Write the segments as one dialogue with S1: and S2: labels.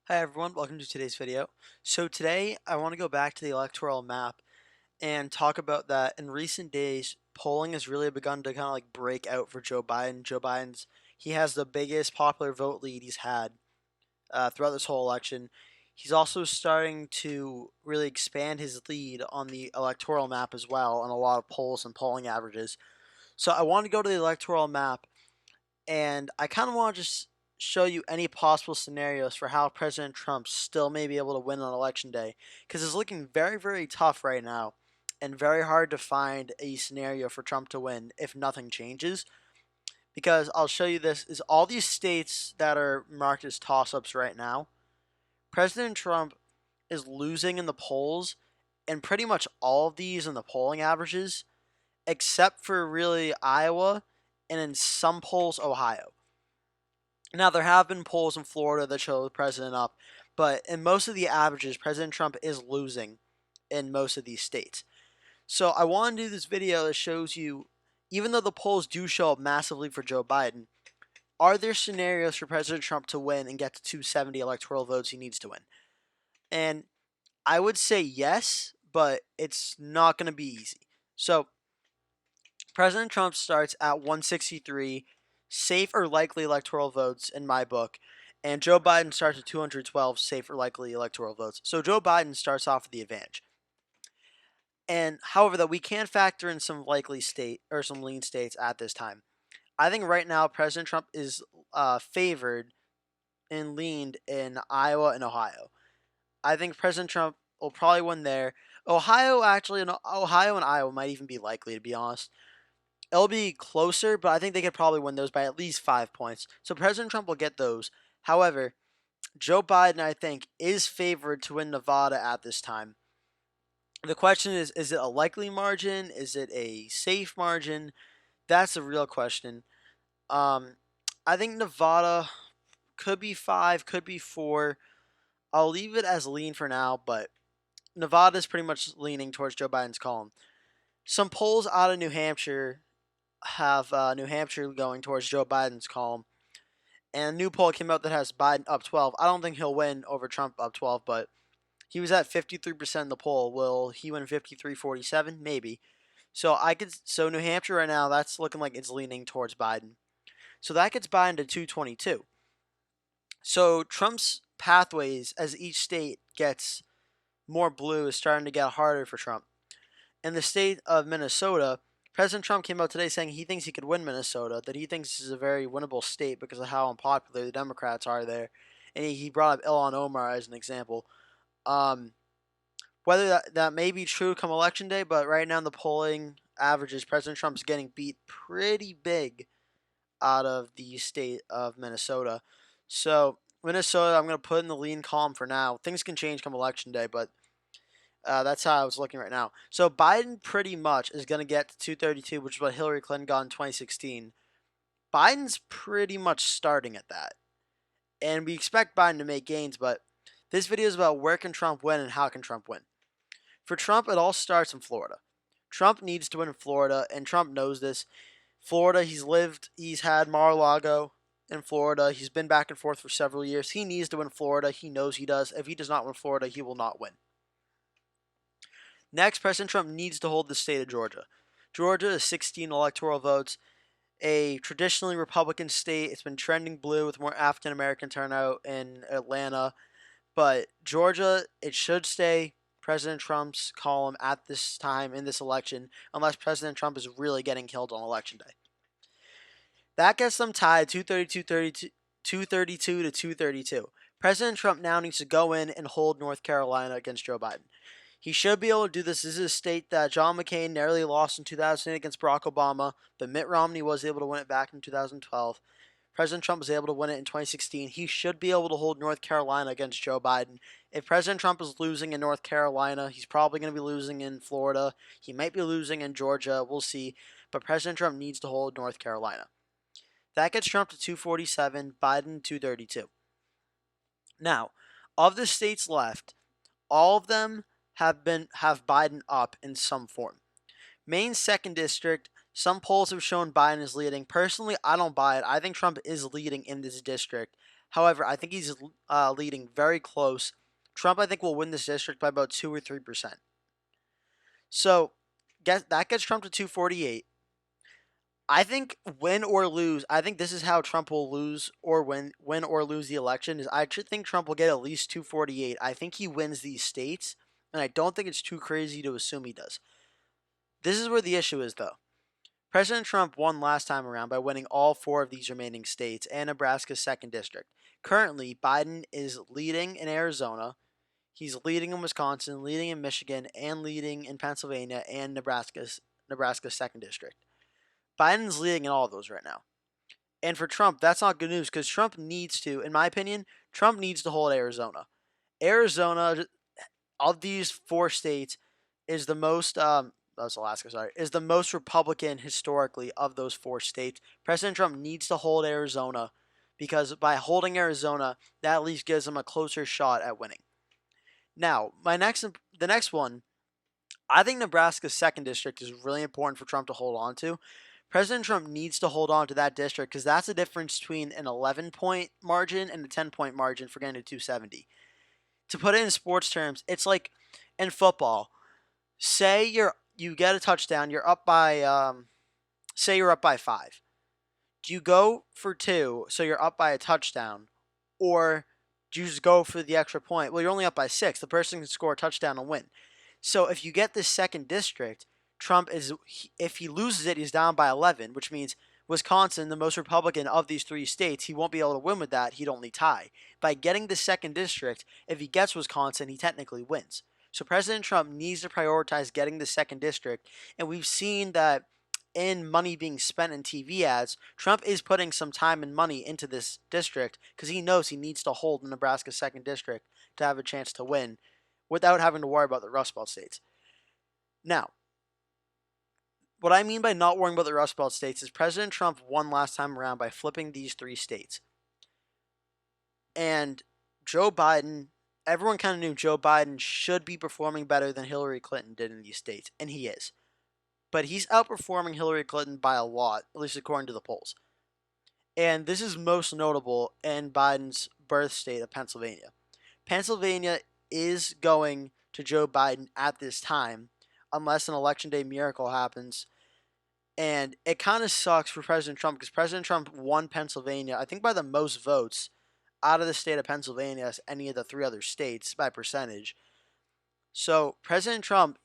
S1: Hi everyone, welcome to today's video. So today I want to go back to the electoral map and talk about that in recent days polling has really begun to kind of like break out for Joe Biden. He has the biggest popular vote lead he's had throughout this whole election. He's also starting to really expand his lead on the electoral map as well on a lot of polls and polling averages. So I want to go to the electoral map and I kind of want to just show you any possible scenarios for how President Trump still may be able to win on election day, because it's looking very, very tough right now and very hard to find a scenario for Trump to win if nothing changes. Because I'll show you this is all these states that are marked as toss-ups right now. President Trump is losing in the polls and pretty much all of these in the polling averages, except for really Iowa and in some polls Ohio. Now, there have been polls in Florida that show the president up, but in most of the averages, President Trump is losing in most of these states. So I want to do this video that shows you, even though the polls do show up massively for Joe Biden, are there scenarios for President Trump to win and get to 270 electoral votes he needs to win? And I would say yes, but it's not going to be easy. So President Trump starts at 163 safe or likely electoral votes in my book, and Joe Biden starts at 212 safe or likely electoral votes. So Joe Biden starts off with the advantage. And however, that we can factor in some likely state or some lean states at this time. I think right now President Trump is favored and leaned in Iowa and Ohio. I think President Trump will probably win there. Ohio and Iowa might even be likely, to be honest. It'll be closer, but I think they could probably win those by at least 5 points. So President Trump will get those. However, Joe Biden, I think, is favored to win Nevada at this time. The question is it a likely margin? Is it a safe margin? That's the real question. Um, I think Nevada could be 5, could be 4. I'll leave it as lean for now, but Nevada is pretty much leaning towards Joe Biden's column. Some polls out of New Hampshire have New Hampshire going towards Joe Biden's column. And a new poll came out that has Biden up 12. I don't think he'll win over Trump up 12, but he was at 53% in the poll. Will he win 53-47? Maybe. So New Hampshire right now, that's looking like it's leaning towards Biden. So that gets Biden to 222. So Trump's pathways as each state gets more blue is starting to get harder for Trump. In the state of Minnesota, President Trump came out today saying he thinks he could win Minnesota, that he thinks this is a very winnable state because of how unpopular the Democrats are there. And he brought up Ilhan Omar as an example. Um, whether that may be true come election day, but right now in the polling averages, President Trump's getting beat pretty big out of the state of Minnesota. So, Minnesota, I'm going to put in the lean column for now. Things can change come election day, but that's how I was looking right now. So Biden pretty much is going to get to 232, which is what Hillary Clinton got in 2016. Biden's pretty much starting at that. And we expect Biden to make gains, but this video is about where can Trump win and how can Trump win. For Trump, it all starts in Florida. Trump needs to win in Florida, and Trump knows this. Florida, he's had Mar-a-Lago in Florida. He's been back and forth for several years. He needs to win Florida. He knows he does. If he does not win Florida, he will not win. Next, President Trump needs to hold the state of Georgia. Georgia is 16 electoral votes, a traditionally Republican state. It's been trending blue with more African American turnout in Atlanta. But Georgia, it should stay President Trump's column at this time in this election, unless President Trump is really getting killed on election day. That gets them tied 232 to 232. President Trump now needs to go in and hold North Carolina against Joe Biden. He should be able to do this. This is a state that John McCain narrowly lost in 2008 against Barack Obama, but Mitt Romney was able to win it back in 2012. President Trump was able to win it in 2016. He should be able to hold North Carolina against Joe Biden. If President Trump is losing in North Carolina, he's probably going to be losing in Florida. He might be losing in Georgia. We'll see. But President Trump needs to hold North Carolina. That gets Trump to 247, Biden 232. Now, of the states left, all of them have Biden up in some form. Maine's 2nd district, some polls have shown Biden is leading. Personally, I don't buy it. I think Trump is leading in this district. However, I think he's leading very close. Trump, I think, will win this district by about 2 or 3%. So that gets Trump to 248. I think win or lose. I think this is how Trump will lose or win or lose the election. Is I should think Trump will get at least 248. I think he wins these states, and I don't think it's too crazy to assume he does. This is where the issue is, though. President Trump won last time around by winning all four of these remaining states and Nebraska's second district. Currently, Biden is leading in Arizona. He's leading in Wisconsin, leading in Michigan, and leading in Pennsylvania and Nebraska's second district. Biden's leading in all of those right now. And for Trump, that's not good news because Trump needs to, in my opinion, Trump needs to hold Arizona. Arizona, of these four states, is the most, that's Alaska, sorry, is the most Republican historically of those four states. President Trump needs to hold Arizona because by holding Arizona, that at least gives him a closer shot at winning. Now, the next one, I think Nebraska's second district is really important for Trump to hold on to. President Trump needs to hold on to that district because that's the difference between an 11-point margin and a 10-point margin for getting to 270. To put it in sports terms, it's like in football. Say you get a touchdown, you're up by say you're up by 5. Do you go for 2 so you're up by a touchdown, or do you just go for the extra point? Well, you're only up by 6. The person can score a touchdown and win. So if you get this second district, Trump is, if he loses it, he's down by 11, which means Wisconsin, the most Republican of these three states, he won't be able to win with that. He'd only tie. By getting the second district, if he gets Wisconsin, he technically wins. So President Trump needs to prioritize getting the second district, and we've seen that in money being spent in TV ads, Trump is putting some time and money into this district because he knows he needs to hold the Nebraska second district to have a chance to win without having to worry about the Rust Belt states. Now, what I mean by not worrying about the Rust Belt states is President Trump won last time around by flipping these three states. And Joe Biden, everyone kind of knew Joe Biden should be performing better than Hillary Clinton did in these states, and he is. But he's outperforming Hillary Clinton by a lot, at least according to the polls. And this is most notable in Biden's birth state of Pennsylvania. Pennsylvania is going to Joe Biden at this time, unless an election day miracle happens. And it kind of sucks for President Trump because President Trump won Pennsylvania, I think, by the most votes out of the state of Pennsylvania as any of the three other states by percentage. So President Trump,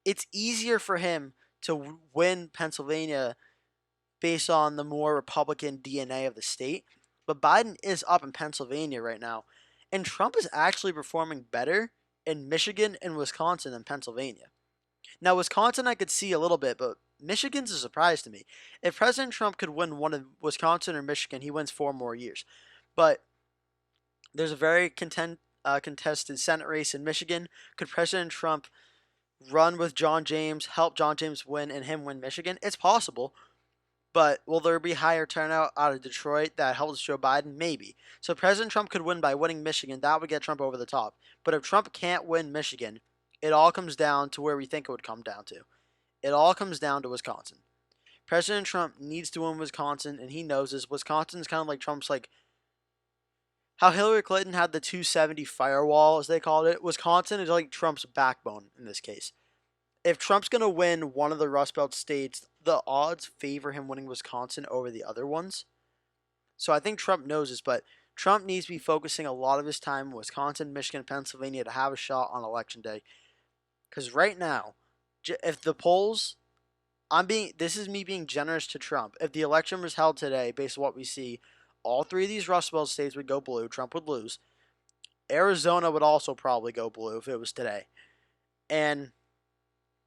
S1: it's easier for him to win Pennsylvania based on the more Republican DNA of the state. But Biden is up in Pennsylvania right now. And Trump is actually performing better in Michigan and Wisconsin than Pennsylvania. Now, Wisconsin I could see a little bit, but Michigan's a surprise to me. If President Trump could win one of Wisconsin or Michigan, he wins 4 more years. But there's a very contested Senate race in Michigan. Could President Trump run with John James, help John James win, and him win Michigan? It's possible. But will there be higher turnout out of Detroit that helps Joe Biden? Maybe. So President Trump could win by winning Michigan. That would get Trump over the top. But if Trump can't win Michigan, it all comes down to where we think it would come down to. It all comes down to Wisconsin. President Trump needs to win Wisconsin, and he knows this. Wisconsin's kind of like Trump's, like how Hillary Clinton had the 270 firewall, as they called it. Wisconsin is like Trump's backbone in this case. If Trump's going to win one of the Rust Belt states, the odds favor him winning Wisconsin over the other ones. So I think Trump knows this, but Trump needs to be focusing a lot of his time in Wisconsin, Michigan, Pennsylvania to have a shot on Election Day. Because right now, if the polls, this is me being generous to Trump. If the election was held today, based on what we see, all 3 of these Rust Belt states would go blue. Trump would lose. Arizona would also probably go blue if it was today. And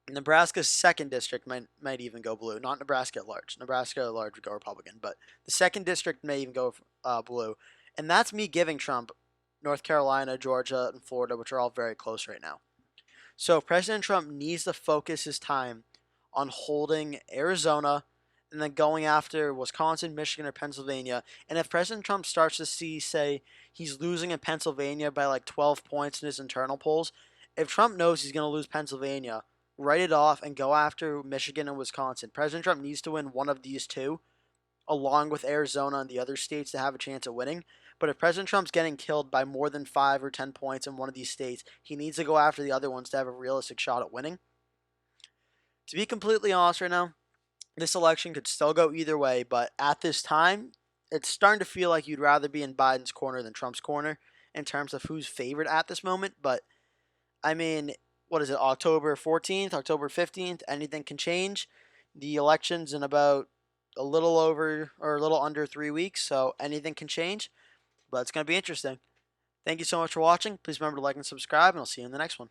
S1: Nebraska's second district might even go blue. Not Nebraska at large. Nebraska at large would go Republican, but the second district may even go blue. And that's me giving Trump North Carolina, Georgia, and Florida, which are all very close right now. So President Trump needs to focus his time on holding Arizona and then going after Wisconsin, Michigan, or Pennsylvania. And if President Trump starts to see, say, he's losing in Pennsylvania by like 12 points in his internal polls, if Trump knows he's going to lose Pennsylvania, write it off and go after Michigan and Wisconsin. President Trump needs to win one of these two, along with Arizona and the other states, to have a chance of winning. But if President Trump's getting killed by more than 5 or 10 points in one of these states, he needs to go after the other ones to have a realistic shot at winning. To be completely honest right now, this election could still go either way, but at this time, it's starting to feel like you'd rather be in Biden's corner than Trump's corner in terms of who's favored at this moment. But I mean, what is it, October 14th, October 15th? Anything can change. The election's in about a little over or a little under 3 weeks, so anything can change, but it's going to be interesting. Thank you so much for watching. Please remember to like and subscribe, and I'll see you in the next one.